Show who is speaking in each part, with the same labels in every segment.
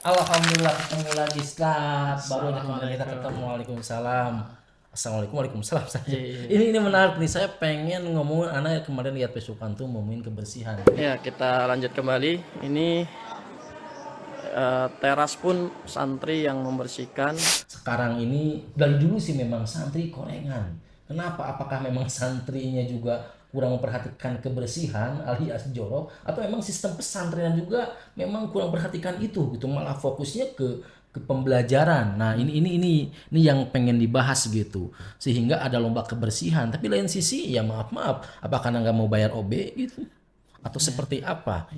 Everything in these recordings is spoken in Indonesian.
Speaker 1: Alhamdulillah ketemu lagi Ustaz. Baru aja kemarin kita ketemu.
Speaker 2: Assalamualaikum.
Speaker 1: Waalaikumsalam. Assalamualaikum, waalaikumsalam saja.
Speaker 2: Iya.
Speaker 1: Ini menarik nih. Saya pengen ngomongin anak kemarin lihat Facebook tuh ngomongin kebersihan.
Speaker 2: Ya, kita lanjut kembali. Ini teras pun santri yang membersihkan.
Speaker 1: Sekarang ini dari dulu sih memang santri korengan. Kenapa? Apakah memang santrinya juga kurang memperhatikan kebersihan alias jorok, atau memang sistem pesantren juga memang kurang perhatikan itu gitu, malah fokusnya ke pembelajaran. Nah, ini yang pengen dibahas gitu. Sehingga ada lomba kebersihan, tapi lain sisi ya maaf, apakah nggak mau bayar OB gitu atau seperti apa?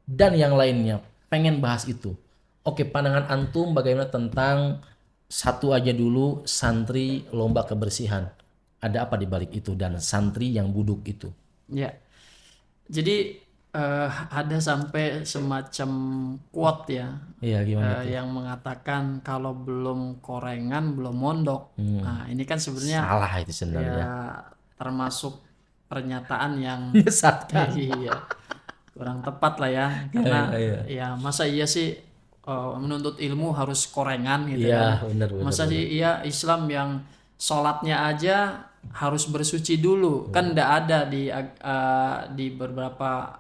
Speaker 1: Dan yang lainnya pengen bahas itu. Oke, pandangan antum bagaimana tentang satu aja dulu, santri lomba kebersihan. Ada apa di balik itu dan santri yang buduk itu?
Speaker 2: Ya, jadi ada sampai semacam quote ya,
Speaker 1: Iya, gimana tuh?
Speaker 2: yang mengatakan kalau belum korengan belum mondok. Nah, ini kan sebenarnya
Speaker 1: Salah itu
Speaker 2: ya
Speaker 1: sebenarnya.
Speaker 2: termasuk pernyataan yang
Speaker 1: Menyesatkan.
Speaker 2: iya kurang tepat lah ya,
Speaker 1: Iya,
Speaker 2: karena
Speaker 1: iya, iya.
Speaker 2: ya masa iya sih menuntut ilmu harus korengan gitu
Speaker 1: Iya,
Speaker 2: kan.
Speaker 1: benar, benar,
Speaker 2: Masa
Speaker 1: benar.
Speaker 2: sih iya Islam yang sholatnya aja harus bersuci dulu, kan ndak ada di beberapa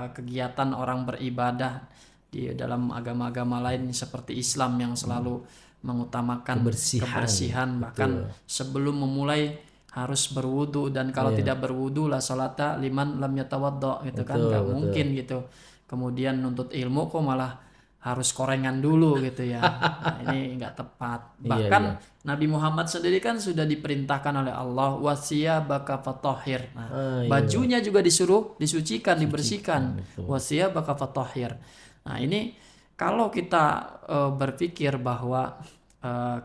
Speaker 2: kegiatan orang beribadah di dalam agama-agama lain seperti Islam yang selalu mengutamakan
Speaker 1: Kebersihan,
Speaker 2: kebersihan, bahkan
Speaker 1: betul.
Speaker 2: sebelum memulai harus berwudu, dan kalau
Speaker 1: Iya,
Speaker 2: tidak berwudu la salata liman lam yatawaddo gitu kan,
Speaker 1: betul,
Speaker 2: nggak
Speaker 1: betul.
Speaker 2: mungkin gitu. Kemudian nuntut ilmu kok malah harus korengan dulu gitu ya. Nah, ini nggak tepat.
Speaker 1: Iya,
Speaker 2: Bahkan
Speaker 1: iya.
Speaker 2: Nabi Muhammad sendiri kan sudah diperintahkan oleh Allah wasiyabaka fatahhir. Nah,
Speaker 1: Ah, iya.
Speaker 2: bajunya juga disuruh disucikan,
Speaker 1: Sucikan,
Speaker 2: dibersihkan.
Speaker 1: betul.
Speaker 2: Wasiyabaka fatahhir. Nah, ini kalau kita berpikir bahwa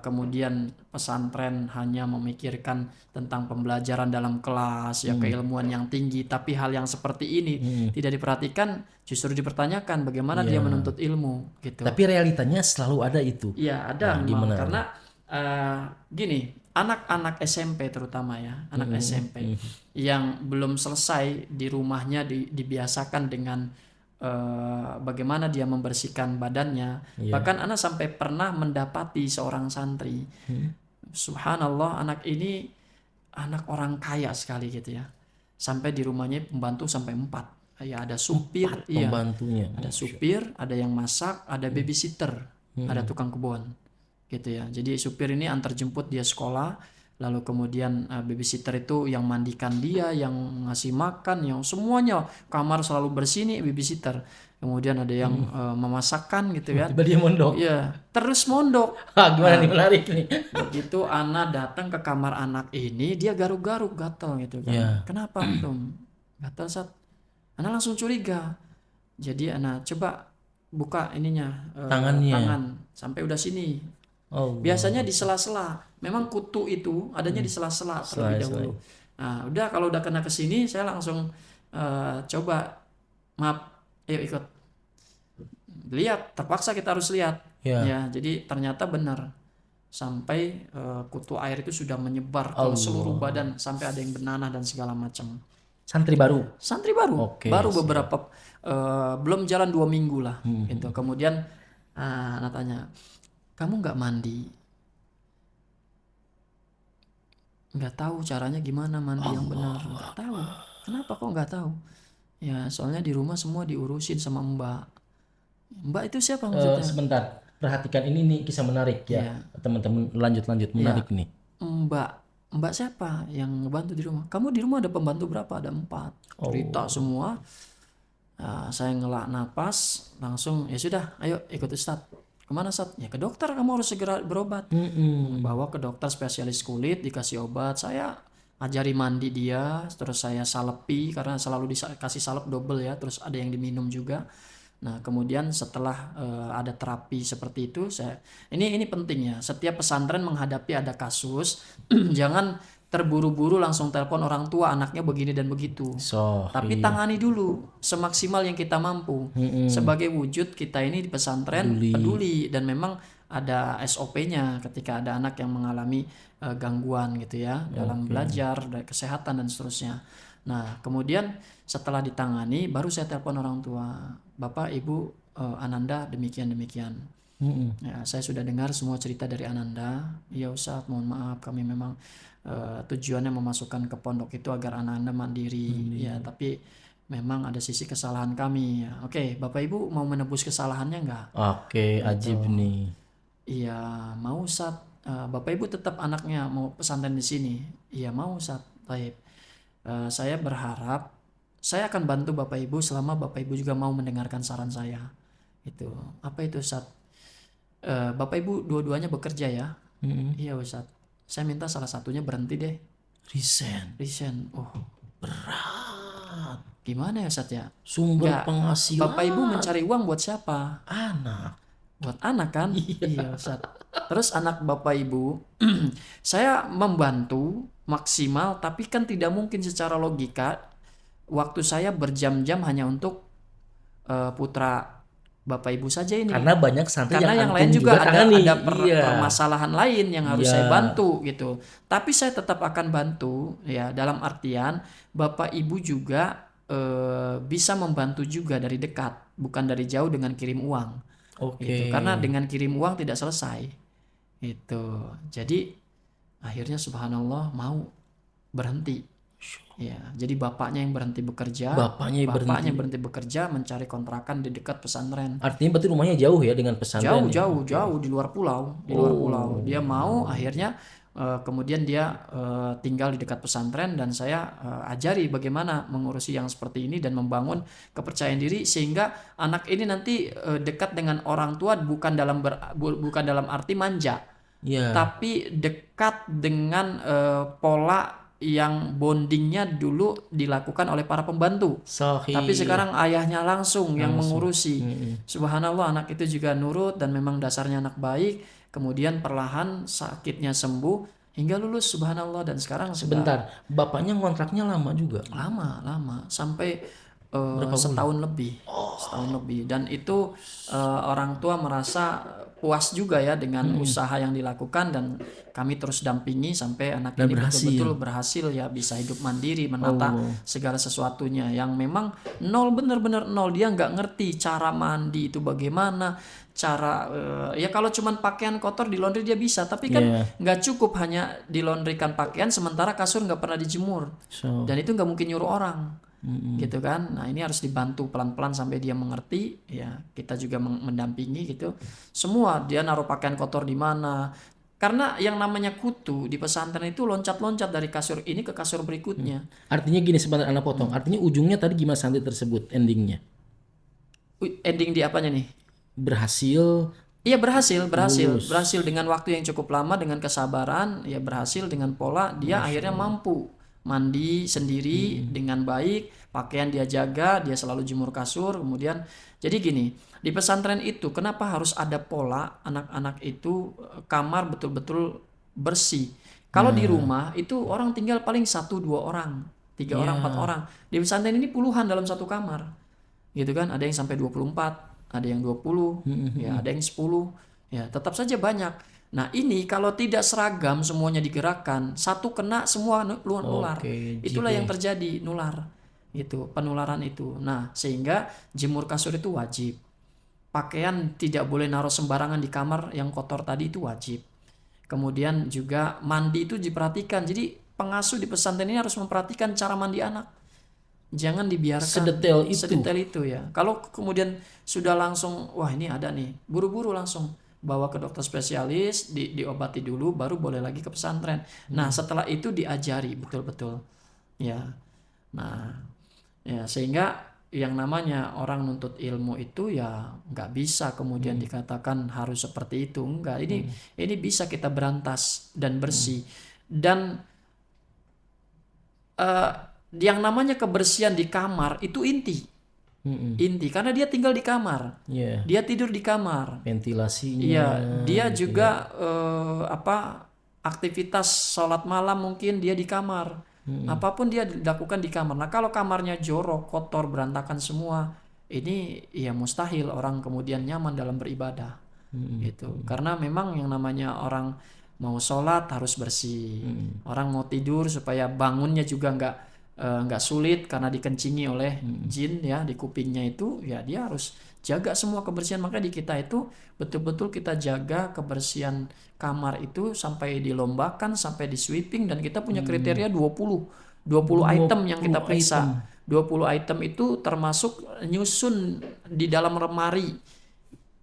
Speaker 2: kemudian pesantren hanya memikirkan tentang pembelajaran dalam kelas ya, keilmuan yang tinggi, tapi hal yang seperti ini tidak diperhatikan, justru dipertanyakan bagaimana dia
Speaker 1: Iya.
Speaker 2: menuntut ilmu gitu.
Speaker 1: Tapi realitanya selalu ada itu.
Speaker 2: Iya, ada
Speaker 1: Nah,
Speaker 2: memang,
Speaker 1: gimana?
Speaker 2: karena gini, anak-anak SMP terutama ya, anak SMP yang belum selesai di rumahnya dibiasakan dengan bagaimana dia membersihkan badannya.
Speaker 1: Iya.
Speaker 2: Bahkan anak sampai pernah mendapati seorang santri, subhanallah, anak ini anak orang kaya sekali gitu ya. Sampai di rumahnya pembantu sampai 4. Ya ada supir, iya.
Speaker 1: Pembantunya.
Speaker 2: Ada supir, ada yang masak, ada babysitter, ada tukang kebun. Gitu ya. Jadi supir ini antar jemput dia sekolah, lalu kemudian babysitter itu yang mandikan dia, yang ngasih makan, yang semuanya, kamar selalu bersih nih babysitter. Kemudian ada yang memasakkan gitu kan.
Speaker 1: Tiba dia mondok.
Speaker 2: Iya, terus mondok.
Speaker 1: Gimana nih, menarik nih?
Speaker 2: Begitu anak datang ke kamar anak ini, dia garuk-garuk gatal gitu kan.
Speaker 1: Ya.
Speaker 2: Kenapa antum? Gatal Sat. Anak langsung curiga. Jadi anak coba buka ininya,
Speaker 1: Tangannya.
Speaker 2: tangan sampai udah sini.
Speaker 1: Oh,
Speaker 2: Biasanya di sela-sela. Memang kutu itu adanya di sela-sela terlebih dahulu. Nah, udah kalau udah kena ke sini, saya langsung coba, maaf, ayo ikut. Lihat, terpaksa kita harus lihat.
Speaker 1: Ya.
Speaker 2: Ya, jadi ternyata benar. Sampai kutu air itu sudah menyebar ke seluruh badan, sampai ada yang bernanah dan segala macam.
Speaker 1: Santri baru.
Speaker 2: Santri baru,
Speaker 1: Oke,
Speaker 2: baru
Speaker 1: siap.
Speaker 2: beberapa belum jalan 2 minggu lah, gitu. Kemudian anak tanya, kamu nggak mandi? Nggak tahu caranya gimana mandi yang benar, nggak tahu. Kenapa kok nggak tahu? Ya soalnya di rumah semua diurusin sama mbak. Mbak itu siapa maksudnya?
Speaker 1: Sebentar. Perhatikan ini kisah menarik ya.
Speaker 2: Iya.
Speaker 1: Teman-teman lanjut menarik nih.
Speaker 2: Mbak, mbak siapa yang ngebantu di rumah? Kamu di rumah ada pembantu berapa? Ada 4. Cerita semua. Saya ngelak napas, langsung ya sudah, ayo ikut Ustadz. Kemana Ustadz? Ya ke dokter, kamu harus segera berobat. Bawa ke dokter spesialis kulit, dikasih obat. Saya ajari mandi dia, terus saya salepi karena selalu dikasih salep double ya, terus ada yang diminum juga. Nah, kemudian setelah ada terapi seperti itu, ini penting ya. Setiap pesantren menghadapi ada kasus, jangan terburu-buru langsung telepon orang tua anaknya begini dan begitu. Tapi tangani dulu semaksimal yang kita mampu. Sebagai wujud kita ini di pesantren peduli, dan memang ada SOP-nya ketika ada anak yang mengalami gangguan gitu ya dalam belajar, kesehatan dan seterusnya. Nah, kemudian setelah ditangani baru saya telepon orang tua, Bapak Ibu Ananda demikian. Ya, saya sudah dengar semua cerita dari Ananda. Ya Ustadz, mohon maaf kami memang tujuannya memasukkan ke pondok itu agar Ananda mandiri. Ya, tapi memang ada sisi kesalahan kami. Ya, oke, Bapak Ibu mau menebus kesalahannya enggak?
Speaker 1: Oke, ajib nih.
Speaker 2: Iya, mau Ustadz. Bapak Ibu tetap anaknya mau pesantren di sini. Iya, mau Ustadz. Baik. Saya berharap saya akan bantu Bapak Ibu selama Bapak Ibu juga mau mendengarkan saran saya. Itu. Apa itu Ustadz? Bapak Ibu dua-duanya bekerja ya. Iya Ustadz. Saya minta salah satunya berhenti deh. Resign. Oh,
Speaker 1: Berat.
Speaker 2: gimana ya Ustadz ya?
Speaker 1: Sumber
Speaker 2: Enggak.
Speaker 1: penghasilan.
Speaker 2: Bapak Ibu mencari uang buat siapa?
Speaker 1: Anak.
Speaker 2: Buat anak kan? Iya Ustadz. Terus anak Bapak Ibu, saya membantu maksimal, tapi kan tidak mungkin secara logika waktu saya berjam-jam hanya untuk putra Bapak Ibu saja ini.
Speaker 1: Karena banyak santri
Speaker 2: Karena yang lain
Speaker 1: antum
Speaker 2: juga ada
Speaker 1: tangani.
Speaker 2: permasalahan lain yang harus
Speaker 1: Iya.
Speaker 2: saya bantu gitu. Tapi saya tetap akan bantu ya, dalam artian Bapak Ibu juga bisa membantu juga dari dekat, bukan dari jauh dengan kirim uang.
Speaker 1: Oke.
Speaker 2: Gitu. Karena dengan kirim uang tidak selesai. Itu. Jadi akhirnya subhanallah mau berhenti. Ya, jadi bapaknya yang berhenti bekerja,
Speaker 1: Bapaknya
Speaker 2: berhenti bekerja mencari kontrakan di dekat pesantren.
Speaker 1: Artinya berarti rumahnya jauh ya dengan pesantren.
Speaker 2: Jauh di luar pulau, Dia mau akhirnya kemudian dia tinggal di dekat pesantren dan saya ajari bagaimana mengurusi yang seperti ini dan membangun kepercayaan diri sehingga anak ini nanti dekat dengan orang tua bukan dalam arti manja,
Speaker 1: Iya.
Speaker 2: tapi dekat dengan pola yang bondingnya dulu dilakukan oleh para pembantu.
Speaker 1: Sahih.
Speaker 2: Tapi sekarang ayahnya langsung yang mengurusi. Subhanallah, anak itu juga nurut dan memang dasarnya anak baik. Kemudian perlahan sakitnya sembuh hingga lulus, subhanallah, dan sekarang
Speaker 1: Sebentar, bapaknya ngontraknya lama juga.
Speaker 2: lama sampai setahun lebih dan itu orang tua merasa puas juga ya dengan usaha yang dilakukan dan kami terus dampingi sampai anak ini betul-betul berhasil ya bisa hidup mandiri, menata segala sesuatunya yang memang nol, bener-bener nol. Dia nggak ngerti cara mandi itu bagaimana, cara ya kalau cuman pakaian kotor di laundry dia bisa, tapi kan nggak cukup hanya dilondrikan pakaian sementara kasur nggak pernah dijemur. Dan itu nggak mungkin nyuruh orang. Gitu kan. Nah, ini harus dibantu pelan-pelan sampai dia mengerti ya. Kita juga mendampingi gitu. Semua dia naruh pakaian kotor di mana. Karena yang namanya kutu di pesantren itu loncat-loncat dari kasur ini ke kasur berikutnya.
Speaker 1: Artinya gini, sebentar anak potong. Artinya ujungnya tadi gimana santri tersebut endingnya?
Speaker 2: Ending di apanya nih?
Speaker 1: Berhasil.
Speaker 2: Iya, berhasil dengan waktu yang cukup lama, dengan kesabaran, ya berhasil dengan pola dia akhirnya mampu mandi sendiri dengan baik, pakaian dia jaga, dia selalu jemur kasur. Kemudian jadi gini, di pesantren itu kenapa harus ada pola anak-anak itu kamar betul-betul bersih. Kalau di rumah itu orang tinggal paling 1-2 orang, 3 orang, 4 orang. Di pesantren ini puluhan dalam satu kamar. Gitu kan, ada yang sampai 24, ada yang 20, ya ada yang 10, ya tetap saja banyak. Nah, ini kalau tidak seragam semuanya digerakkan, satu kena semua nular. Itulah yang terjadi, nular. Itu penularan itu. Nah, sehingga jemur kasur itu wajib. Pakaian tidak boleh naruh sembarangan di kamar yang kotor tadi, itu wajib. Kemudian juga mandi itu diperhatikan. Jadi pengasuh di pesantren ini harus memperhatikan cara mandi anak. Jangan dibiarkan sedetail itu ya. Kalau kemudian sudah langsung, wah ini ada nih, buru-buru langsung bawa ke dokter spesialis, diobati dulu, baru boleh lagi ke pesantren. Nah, setelah itu diajari betul-betul. Ya. Nah, ya sehingga yang namanya orang nuntut ilmu itu ya nggak bisa kemudian dikatakan harus seperti itu. Enggak. Ini bisa kita berantas dan bersih. Dan yang namanya kebersihan di kamar itu inti karena dia tinggal di kamar, dia tidur di kamar,
Speaker 1: ventilasinya,
Speaker 2: dia juga aktivitas sholat malam mungkin dia di kamar, apapun dia dilakukan di kamar. Nah, kalau kamarnya jorok, kotor, berantakan semua, ini ya mustahil orang kemudian nyaman dalam beribadah. Gitu. Karena memang yang namanya orang mau sholat harus bersih, orang mau tidur supaya bangunnya juga nggak nggak sulit karena dikencingi oleh jin ya di kupingnya itu, ya dia harus jaga semua kebersihan. Makanya di kita itu betul-betul kita jaga kebersihan kamar itu sampai dilombakan, sampai di sweeping, dan kita punya kriteria 20 item yang kita
Speaker 1: 20
Speaker 2: periksa.
Speaker 1: item.
Speaker 2: 20 item itu termasuk nyusun di dalam lemari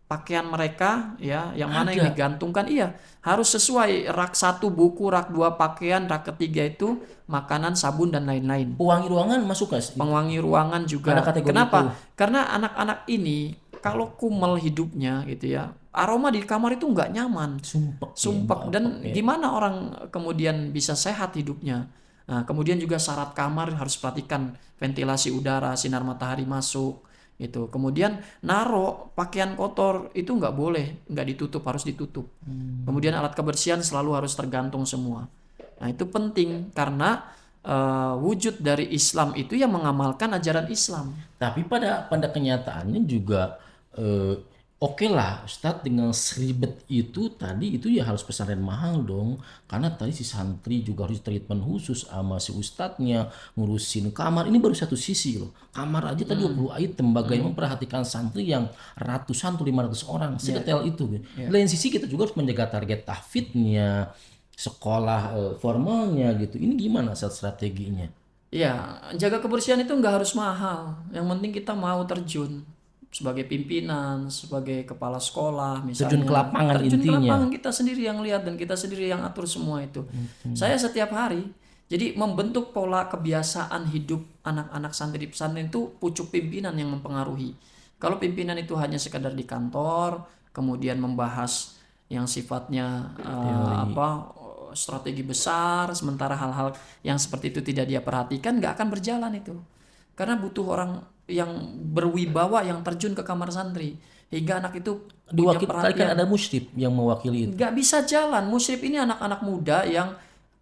Speaker 2: pakaian mereka ya, yang mana yang
Speaker 1: Ada.
Speaker 2: digantungkan, iya harus sesuai. Rak 1 buku, rak 2 pakaian, rak ketiga itu makanan, sabun dan lain-lain.
Speaker 1: Pewangi ruangan masuk nggak sih?
Speaker 2: Pengwangi ruangan juga.
Speaker 1: Ada kategori
Speaker 2: Kenapa?
Speaker 1: itu.
Speaker 2: Karena anak-anak ini kalau kumel hidupnya gitu ya, aroma di kamar itu nggak nyaman,
Speaker 1: Sumpek.
Speaker 2: sumpek,
Speaker 1: ya,
Speaker 2: dan gimana orang kemudian bisa sehat hidupnya. Nah, kemudian juga syarat kamar harus perhatikan ventilasi udara, sinar matahari masuk itu. Kemudian naro pakaian kotor itu nggak boleh, nggak ditutup, harus ditutup. Kemudian alat kebersihan selalu harus tergantung semua. Nah, itu penting karena wujud dari Islam itu yang mengamalkan ajaran Islam.
Speaker 1: Tapi pada kenyataannya juga oke lah Ustadz, dengan seribet itu tadi itu ya harus pesantren mahal dong, karena tadi si santri juga harus treatment khusus sama si ustadznya, ngurusin kamar. Ini baru satu sisi loh, kamar aja tadi 20 item, bagaimana memperhatikan santri yang ratusan atau 500 orang, sedetail itu gitu. Di lain sisi kita juga harus menjaga target tahfidnya, sekolah formalnya gitu. Ini gimana strateginya?
Speaker 2: Ya, jaga kebersihan itu nggak harus mahal. Yang penting kita mau terjun sebagai pimpinan, sebagai kepala sekolah misalnya.
Speaker 1: Terjun ke lapangan
Speaker 2: Terjun ke
Speaker 1: intinya.
Speaker 2: lapangan, kita sendiri yang lihat dan kita sendiri yang atur semua itu. Saya setiap hari, jadi membentuk pola kebiasaan hidup anak-anak santri di pesantren itu pucuk pimpinan yang mempengaruhi. Kalau pimpinan itu hanya sekedar di kantor, kemudian membahas yang sifatnya strategi besar, sementara hal-hal yang seperti itu tidak dia perhatikan, nggak akan berjalan itu. Karena butuh orang yang berwibawa yang terjun ke kamar santri hingga anak itu punya
Speaker 1: Tadi kan
Speaker 2: perhatian.
Speaker 1: ada musyrif yang mewakili itu.
Speaker 2: Nggak bisa jalan. Musyrif ini anak-anak muda yang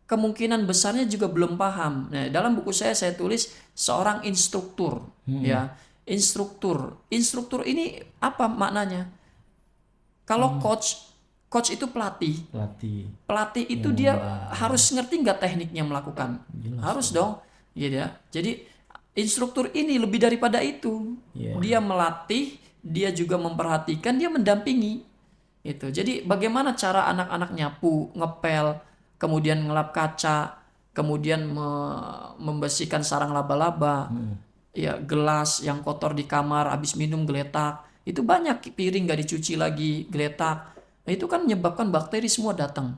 Speaker 2: kemungkinan besarnya juga belum paham. Nah, dalam buku saya tulis seorang instruktur, ya. Instruktur ini apa maknanya? Kalau coach itu pelatih. Pelatih itu dia harus ngerti nggak tekniknya melakukan? Harus dong, gitu ya. Jadi instruktur ini lebih daripada itu. Dia melatih, dia juga memperhatikan, dia mendampingi. Itu. Jadi bagaimana cara anak-anak nyapu, ngepel, kemudian ngelap kaca, kemudian membersihkan sarang laba-laba, ya gelas yang kotor di kamar, habis minum geletak, itu banyak piring nggak dicuci lagi, geletak. Nah, itu kan menyebabkan bakteri semua datang.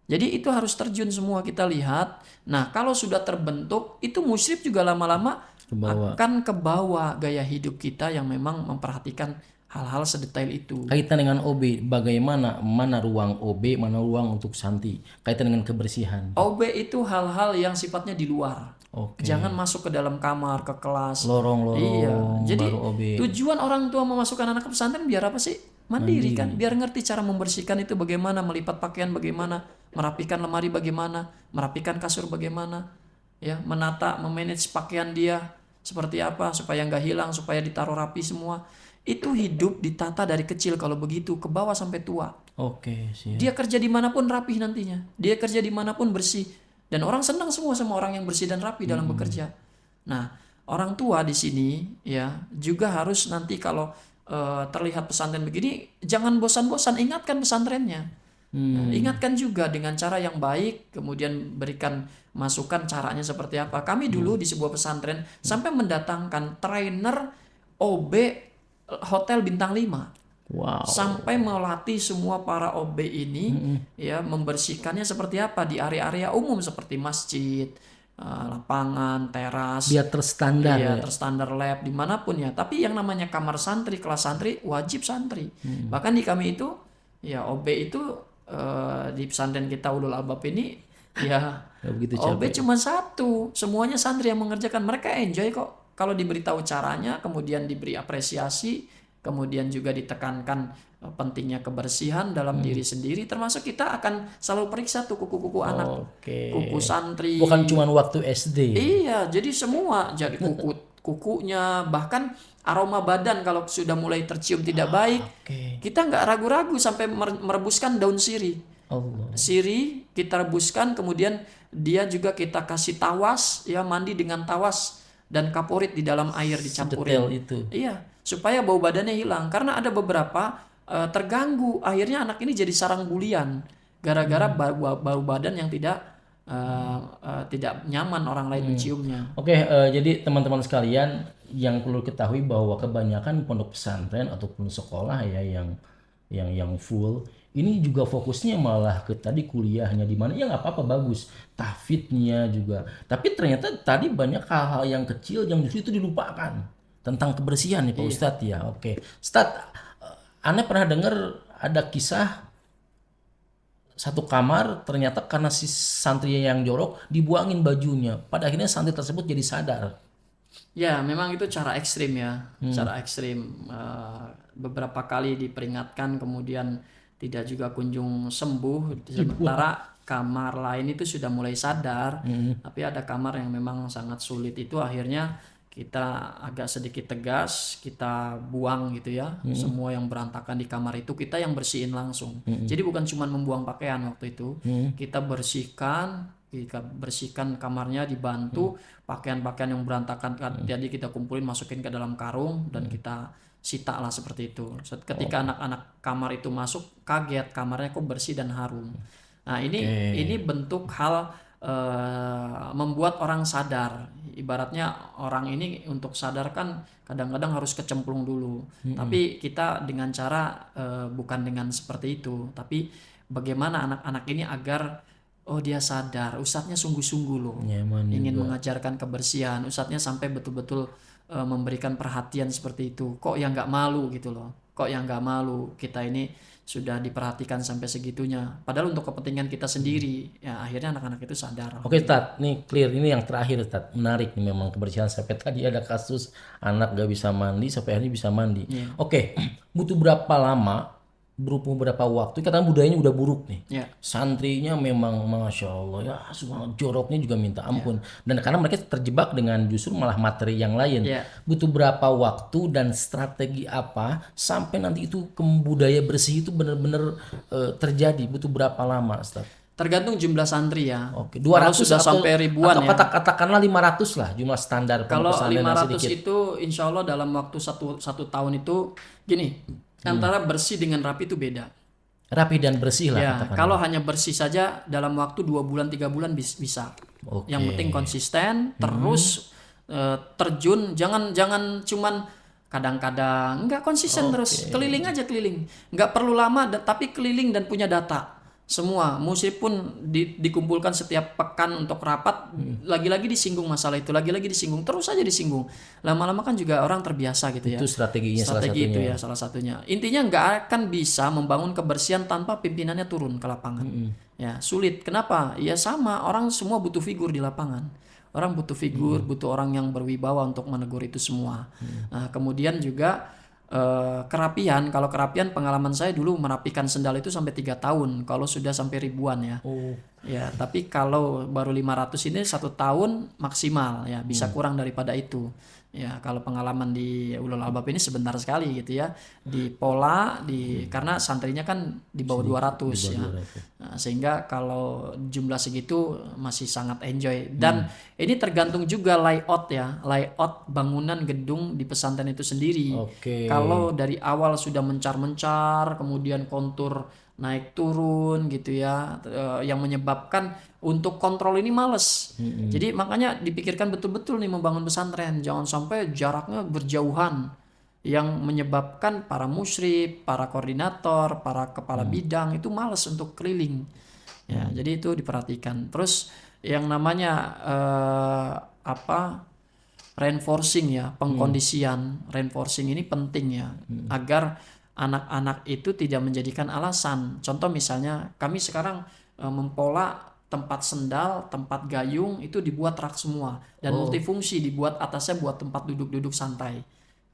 Speaker 2: Jadi itu harus terjun semua kita lihat. Nah, kalau sudah terbentuk, itu musyrif juga lama-lama akan kebawa gaya hidup kita yang memang memperhatikan hal-hal sedetail itu.
Speaker 1: Kaitan dengan OB, bagaimana mana ruang OB, mana ruang untuk santri, kaitan dengan kebersihan.
Speaker 2: OB itu hal-hal yang sifatnya di luar. Jangan masuk ke dalam kamar, ke kelas.
Speaker 1: Lorong-lorong.
Speaker 2: Iya. Jadi
Speaker 1: baru OB.
Speaker 2: tujuan orang tua memasukkan anak ke pesantren biar apa sih? Mandiri kan, biar ngerti cara membersihkan itu bagaimana, melipat pakaian bagaimana, merapikan lemari bagaimana, merapikan kasur bagaimana, ya, menata, memanage pakaian dia seperti apa supaya nggak hilang, supaya ditaruh rapi semua. Itu hidup ditata dari kecil, kalau begitu ke bawah sampai tua.
Speaker 1: Siap.
Speaker 2: Dia kerja dimanapun rapih nantinya, dia kerja dimanapun bersih, dan orang senang semua sama orang yang bersih dan rapi dalam bekerja. Nah, orang tua di sini ya juga harus nanti kalau terlihat pesantren begini, jangan bosan-bosan, ingatkan pesantrennya. Nah, ingatkan juga dengan cara yang baik, kemudian berikan masukan caranya seperti apa. Kami dulu di sebuah pesantren sampai mendatangkan trainer OB hotel bintang 5.
Speaker 1: Wow.
Speaker 2: Sampai melatih semua para OB ini ya membersihkannya seperti apa di area-area umum seperti masjid, lapangan, teras,
Speaker 1: Biar terstandar.
Speaker 2: iya, terstandar lab dimanapun ya. Tapi yang namanya kamar santri, kelas santri wajib santri. Bahkan di kami itu ya OB itu di pesantren kita Ulul Albab ini ya OB cuma satu, semuanya santri yang mengerjakan. Mereka enjoy kok kalau diberitahu caranya, kemudian diberi apresiasi, kemudian juga ditekankan pentingnya kebersihan dalam diri sendiri. Termasuk kita akan selalu periksa tuh kuku-kuku anak, kuku santri.
Speaker 1: Bukan cuma waktu SD.
Speaker 2: Iya, jadi semua, jadi kukunya, bahkan aroma badan kalau sudah mulai tercium tidak baik, kita nggak ragu-ragu sampai merebuskan daun sirih.
Speaker 1: Allah.
Speaker 2: Siri kita rebuskan, kemudian dia juga kita kasih tawas, ya mandi dengan tawas dan kaporit di dalam air
Speaker 1: Sedetail
Speaker 2: dicampurin.
Speaker 1: itu.
Speaker 2: Iya, supaya bau badannya hilang. Karena ada beberapa terganggu, akhirnya anak ini jadi sarang bulian gara-gara bau badan yang tidak nyaman orang lain menciumnya.
Speaker 1: Oke, jadi teman-teman sekalian yang perlu ketahui bahwa kebanyakan pondok pesantren ataupun sekolah ya yang full ini juga fokusnya malah ke tadi kuliahnya di mana ya nggak apa-apa bagus, tahfidnya juga. Tapi ternyata tadi banyak hal-hal yang kecil yang justru itu dilupakan tentang kebersihan nih Pak Ustadz ya. Oke, Ustadz, Anda pernah dengar ada kisah satu kamar ternyata karena si santri yang jorok dibuangin bajunya. Pada akhirnya santri tersebut jadi sadar.
Speaker 2: Ya, memang itu cara ekstrim ya, cara ekstrim. Beberapa kali diperingatkan, kemudian tidak juga kunjung sembuh. Sementara kamar lain itu sudah mulai sadar, tapi ada kamar yang memang sangat sulit itu akhirnya kita agak sedikit tegas, kita buang gitu ya. Semua yang berantakan di kamar itu kita yang bersihin langsung. Jadi bukan cuma membuang pakaian waktu itu, kita bersihkan kamarnya, dibantu pakaian-pakaian yang berantakan jadi kita kumpulin, masukin ke dalam karung dan kita sita lah seperti itu. Ketika anak-anak kamar itu masuk kaget, kamarnya kok bersih dan harum. Nah, ini bentuk hal membuat orang sadar. Ibaratnya orang ini untuk sadar kan kadang-kadang harus kecemplung dulu. Tapi kita dengan cara bukan dengan seperti itu, tapi bagaimana anak-anak ini agar oh dia sadar, ustadznya sungguh-sungguh loh
Speaker 1: Nyaman
Speaker 2: ingin
Speaker 1: juga.
Speaker 2: mengajarkan kebersihan, ustadznya sampai betul-betul memberikan perhatian seperti itu. Kok yang nggak malu gitu loh, kok yang nggak malu, kita ini sudah diperhatikan sampai segitunya, padahal untuk kepentingan kita sendiri. Ya akhirnya anak-anak itu sadar.
Speaker 1: Oke, Tat, nih clear. Ini yang terakhir, Tat. Menarik nih memang kebersihan sampai tadi ada kasus anak gak bisa mandi sampai akhirnya bisa mandi. Oke, butuh berapa lama, berapa waktu? Katanya budayanya udah buruk nih.
Speaker 2: Ya.
Speaker 1: Santrinya memang masya Allah ya, subhanallah, joroknya juga minta ampun. Dan karena mereka terjebak dengan justru malah materi yang lain.
Speaker 2: Ya.
Speaker 1: Butuh berapa waktu dan strategi apa sampai nanti itu budaya bersih itu benar-benar terjadi? Butuh berapa lama, Ustaz?
Speaker 2: Tergantung jumlah santri ya.
Speaker 1: Oke,
Speaker 2: Kalau
Speaker 1: 200
Speaker 2: sudah
Speaker 1: atau,
Speaker 2: sampai ribuan
Speaker 1: atau
Speaker 2: ya.
Speaker 1: katakanlah 500 lah jumlah standar
Speaker 2: Kalau
Speaker 1: pesantren yang
Speaker 2: 500
Speaker 1: sedikit.
Speaker 2: itu insya Allah dalam waktu satu tahun itu gini, antara bersih dengan rapi itu beda.
Speaker 1: Rapi dan bersih lah
Speaker 2: Ya,
Speaker 1: katakan.
Speaker 2: kalau hanya bersih saja dalam waktu 2 bulan 3 bulan bisa.
Speaker 1: Oke.
Speaker 2: Yang penting konsisten, terus terjun, jangan cuman kadang-kadang, enggak konsisten terus, keliling aja keliling. Enggak perlu lama tapi keliling dan punya data. Semua meskipun dikumpulkan setiap pekan untuk rapat, lagi-lagi disinggung masalah itu, lagi-lagi disinggung, terus aja disinggung. Lama-lama kan juga orang terbiasa gitu ya.
Speaker 1: Itu strateginya
Speaker 2: Strategi
Speaker 1: salah
Speaker 2: itu
Speaker 1: satunya.
Speaker 2: ya salah satunya. Intinya nggak akan bisa membangun kebersihan tanpa pimpinannya turun ke lapangan. Ya sulit. Kenapa? Ya sama, orang semua butuh figur di lapangan. Orang butuh figur, butuh orang yang berwibawa untuk menegur itu semua. Nah, kemudian juga kerapian. Kalau kerapian, pengalaman saya dulu merapikan sendal itu sampai 3 tahun. Kalau sudah sampai ribuan ya. Ya, tapi kalau baru 500 ini 1 tahun maksimal ya, bisa kurang daripada itu. Ya, kalau pengalaman di Ulul Albab ini sebentar sekali gitu ya. Di pola karena santrinya kan di bawah 200 ya. Nah, sehingga kalau jumlah segitu masih sangat enjoy. Dan ini tergantung juga layout ya, layout bangunan gedung di pesantren itu sendiri.
Speaker 1: Oke.
Speaker 2: Kalau dari awal sudah mencar-mencar, kemudian kontur naik turun gitu ya, yang menyebabkan untuk kontrol ini males. Jadi makanya dipikirkan betul-betul nih membangun pesantren, jangan sampai jaraknya berjauhan yang menyebabkan para musyrif, para koordinator, para kepala bidang itu males untuk keliling. Ya, jadi itu diperhatikan. Terus yang namanya reinforcing ya, pengkondisian. Reinforcing ini penting ya, agar anak-anak itu tidak menjadikan alasan. Contoh misalnya kami sekarang mempola tempat sendal, tempat gayung itu dibuat rak semua dan multifungsi, dibuat atasnya buat tempat duduk-duduk santai.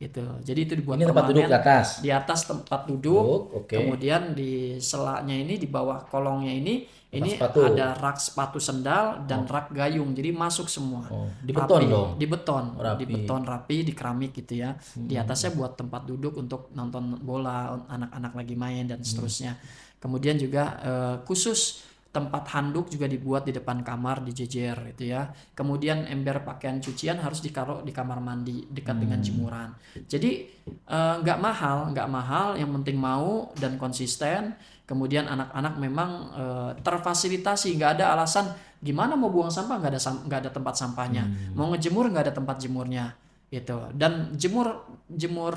Speaker 2: gitu. Jadi itu dibuat
Speaker 1: Ini tempat duduk
Speaker 2: permanen
Speaker 1: di atas.
Speaker 2: di atas tempat duduk.
Speaker 1: Oke.
Speaker 2: Kemudian di selaknya ini, di bawah kolongnya ini
Speaker 1: Sepatu.
Speaker 2: ada rak sepatu sendal dan rak gayung. Jadi masuk semua.
Speaker 1: Di beton
Speaker 2: Rapi,
Speaker 1: dong.
Speaker 2: di beton,
Speaker 1: Rapi.
Speaker 2: di beton rapi, di keramik gitu ya. Di atasnya buat tempat duduk untuk nonton bola, anak-anak lagi main dan seterusnya. Kemudian juga khusus tempat handuk juga dibuat di depan kamar, dijejer gitu ya. Kemudian ember pakaian cucian harus ditaruh di kamar mandi dekat dengan jemuran. Jadi nggak mahal, yang penting mau dan konsisten. Kemudian anak-anak memang terfasilitasi, nggak ada alasan gimana mau buang sampah, nggak ada tempat sampahnya. Mau ngejemur nggak ada tempat jemurnya gitu. Dan jemur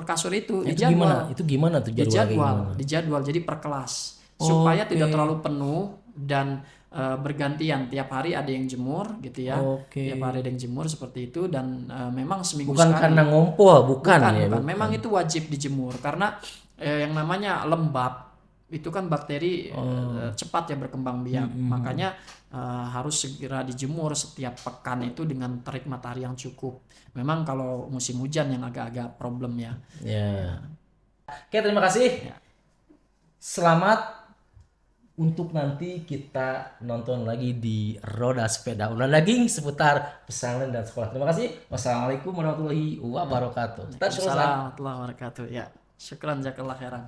Speaker 2: kasur itu dijadwal.
Speaker 1: Itu gimana tuh jadwalnya?
Speaker 2: Dijadwal jadi per kelas supaya tidak terlalu penuh dan bergantian, tiap hari ada yang jemur gitu ya. Tiap hari ada yang jemur seperti itu, dan memang seminggu
Speaker 1: Bukan
Speaker 2: sekali.
Speaker 1: karena ngumpul, bukan.
Speaker 2: Memang itu wajib dijemur karena yang namanya lembab itu kan bakteri cepat ya berkembang biak. Makanya harus segera dijemur setiap pekan itu dengan terik matahari yang cukup. Memang kalau musim hujan yang agak-agak problem ya.
Speaker 1: Ya. Oke, terima kasih. Selamat untuk nanti kita nonton lagi di Roda Sepeda. Ulang lagi seputar pesantren dan sekolah. Terima kasih. Wassalamualaikum warahmatullahi wabarakatuh.
Speaker 2: Assalamualaikum warahmatullahi wabarakatuh. Ya, syukran jazakallah khairan.